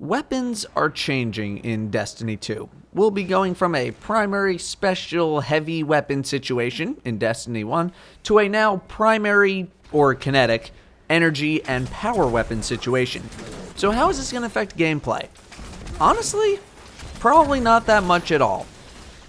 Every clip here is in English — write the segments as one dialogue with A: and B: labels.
A: Weapons are changing in Destiny 2. We'll be going from a primary special heavy weapon situation in Destiny 1 to a now primary or kinetic energy and power weapon situation. So how is this going to affect gameplay? Honestly, probably not that much at all.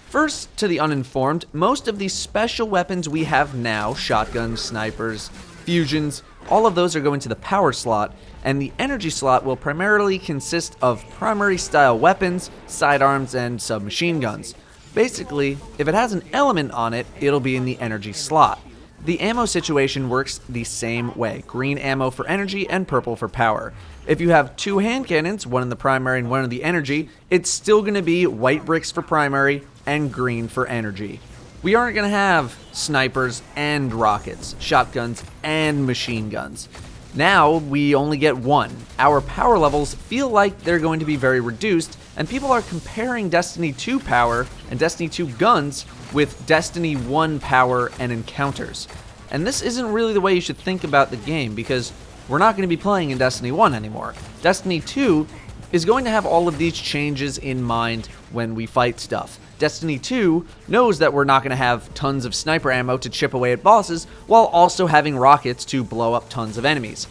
A: First, to the uninformed, most of these special weapons we have now, shotguns, snipers, fusions, all of those are going to the power slot, and the energy slot will primarily consist of primary style weapons, sidearms, and submachine guns. Basically, if it has an element on it, it'll be in the energy slot. The ammo situation works the same way, green ammo for energy and purple for power. If you have two hand cannons, one in the primary and one in the energy, it's still going to be white bricks for primary and green for energy. We aren't going to have snipers and rockets, shotguns and machine guns. Now we only get one. Our power levels feel like they're going to be very reduced, and people are comparing Destiny 2 power and Destiny 2 guns with Destiny 1 power and encounters. And this isn't really the way you should think about the game, because we're not going to be playing in Destiny 1 anymore. Destiny 2 is going to have all of these changes in mind when we fight stuff. Destiny 2 knows that we're not going to have tons of sniper ammo to chip away at bosses, while also having rockets to blow up tons of enemies.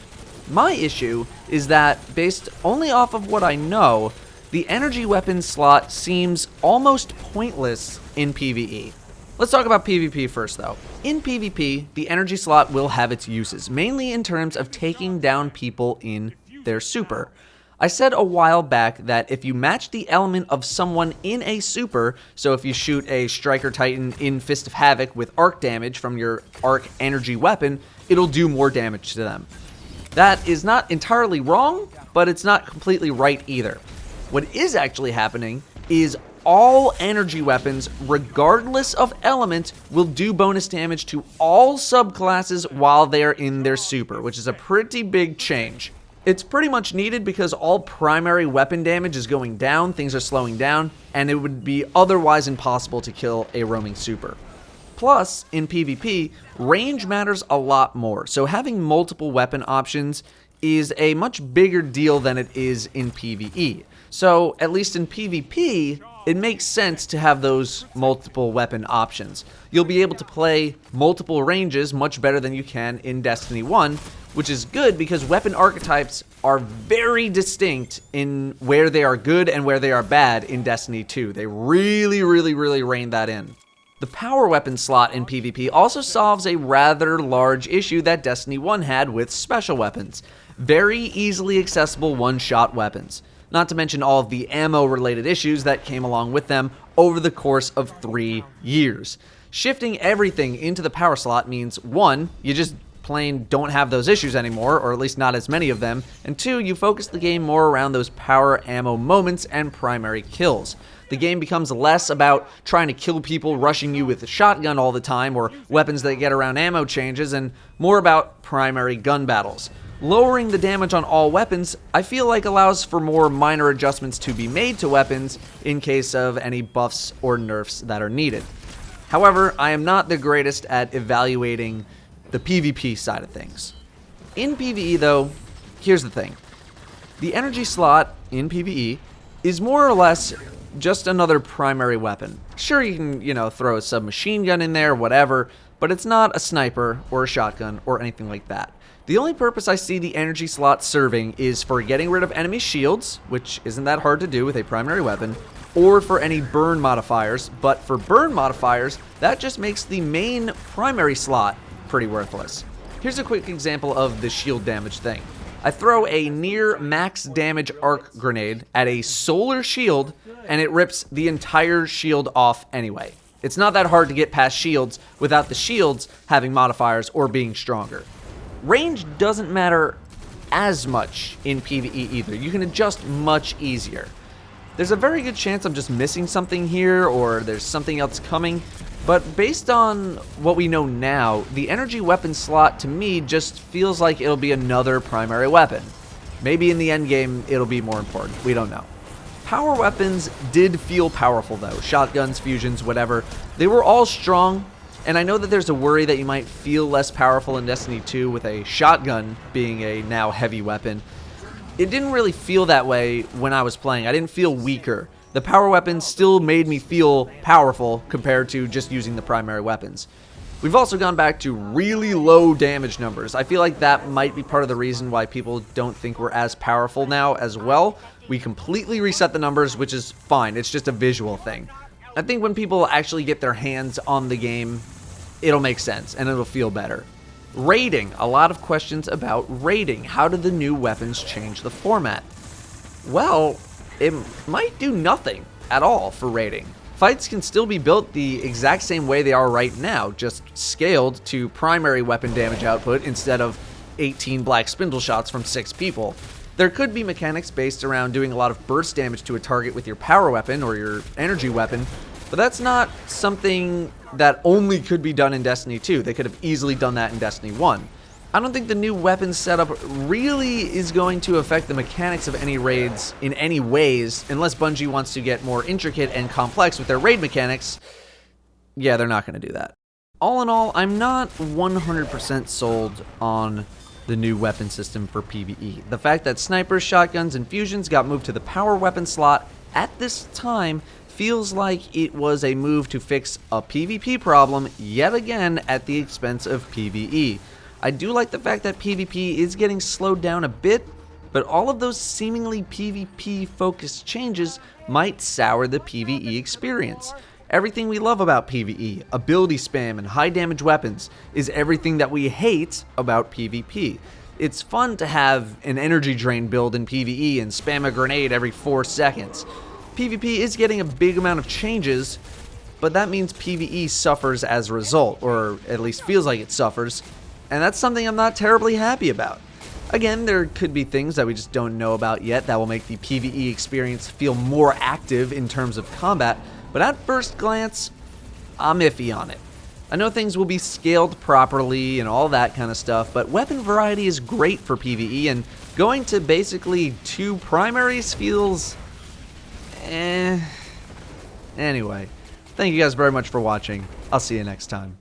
A: My issue is that, based only off of what I know, the energy weapon slot seems almost pointless in PvE. Let's talk about PvP first though. In PvP, the energy slot will have its uses, mainly in terms of taking down people in their super. I said a while back that if you match the element of someone in a super, so if you shoot a Striker Titan in Fist of Havoc with arc damage from your arc energy weapon, it'll do more damage to them. That is not entirely wrong, but it's not completely right either. What is actually happening is all energy weapons, regardless of element, will do bonus damage to all subclasses while they are in their super, which is a pretty big change. It's pretty much needed because all primary weapon damage is going down, things are slowing down, and it would be otherwise impossible to kill a roaming super. Plus, in PvP, range matters a lot more, so having multiple weapon options is a much bigger deal than it is in PvE. So, at least in PvP, it makes sense to have those multiple weapon options. You'll be able to play multiple ranges much better than you can in Destiny 1, which is good because weapon archetypes are very distinct in where they are good and where they are bad in Destiny 2. They really rein that in. The power weapon slot in PvP also solves a rather large issue that Destiny 1 had with special weapons. Very easily accessible one-shot weapons. Not to mention all of the ammo-related issues that came along with them over the course of 3 years. Shifting everything into the power slot means, 1, you just plain don't have those issues anymore, or at least not as many of them, and 2, you focus the game more around those power ammo moments and primary kills. The game becomes less about trying to kill people rushing you with a shotgun all the time, or weapons that get around ammo changes, and more about primary gun battles. Lowering the damage on all weapons, I feel like allows for more minor adjustments to be made to weapons in case of any buffs or nerfs that are needed. However, I am not the greatest at evaluating the PvP side of things. In PvE though, here's the thing. The energy slot in PvE is more or less just another primary weapon. Sure, you can, throw a submachine gun in there, whatever, but it's not a sniper or a shotgun or anything like that. The only purpose I see the energy slot serving is for getting rid of enemy shields, which isn't that hard to do with a primary weapon, or for any burn modifiers, but for burn modifiers, that just makes the main primary slot pretty worthless. Here's a quick example of the shield damage thing. I throw a near max damage arc grenade at a solar shield, and it rips the entire shield off anyway. It's not that hard to get past shields without the shields having modifiers or being stronger. Range doesn't matter as much in PvE either. You can adjust much easier. There's a very good chance I'm just missing something here, or there's something else coming, but based on what we know now, the energy weapon slot to me just feels like it'll be another primary weapon. Maybe in the endgame it'll be more important, we don't know. Power weapons did feel powerful though, shotguns, fusions, whatever. They were all strong, and I know that there's a worry that you might feel less powerful in Destiny 2 with a shotgun being a now heavy weapon. it didn't really feel that way when I was playing. I didn't feel weaker. The power weapons still made me feel powerful compared to just using the primary weapons. We've also gone back to really low damage numbers. I feel like that might be part of the reason why people don't think we're as powerful now as well. We completely reset the numbers, which is fine. It's just a visual thing. I think when people actually get their hands on the game, it'll make sense and it'll feel better. Raiding. A lot of questions about raiding. How do the new weapons change the format? Well, it might do nothing at all for raiding. Fights can still be built the exact same way they are right now, just scaled to primary weapon damage output instead of 18 black spindle shots from 6 people. There could be mechanics based around doing a lot of burst damage to a target with your power weapon or your energy weapon, but that's not something that only could be done in Destiny 2. They could have easily done that in Destiny 1. I don't think the new weapon setup really is going to affect the mechanics of any raids in any ways, unless Bungie wants to get more intricate and complex with their raid mechanics. Yeah, they're not going to do that. All in all, I'm not 100% sold on the new weapon system for PvE. The fact that snipers, shotguns, and fusions got moved to the power weapon slot at this time feels like it was a move to fix a PvP problem yet again at the expense of PvE. I do like the fact that PvP is getting slowed down a bit, but all of those seemingly PvP-focused changes might sour the PvE experience. Everything we love about PvE, ability spam and high damage weapons, is everything that we hate about PvP. It's fun to have an energy drain build in PvE and spam a grenade every 4 seconds. PvP is getting a big amount of changes, but that means PvE suffers as a result, or at least feels like it suffers, and that's something I'm not terribly happy about. Again, there could be things that we just don't know about yet that will make the PvE experience feel more active in terms of combat, but at first glance, I'm iffy on it. I know things will be scaled properly and all that kind of stuff, but weapon variety is great for PvE, and going to basically 2 primaries feels... Anyway, thank you guys very much for watching. I'll see you next time.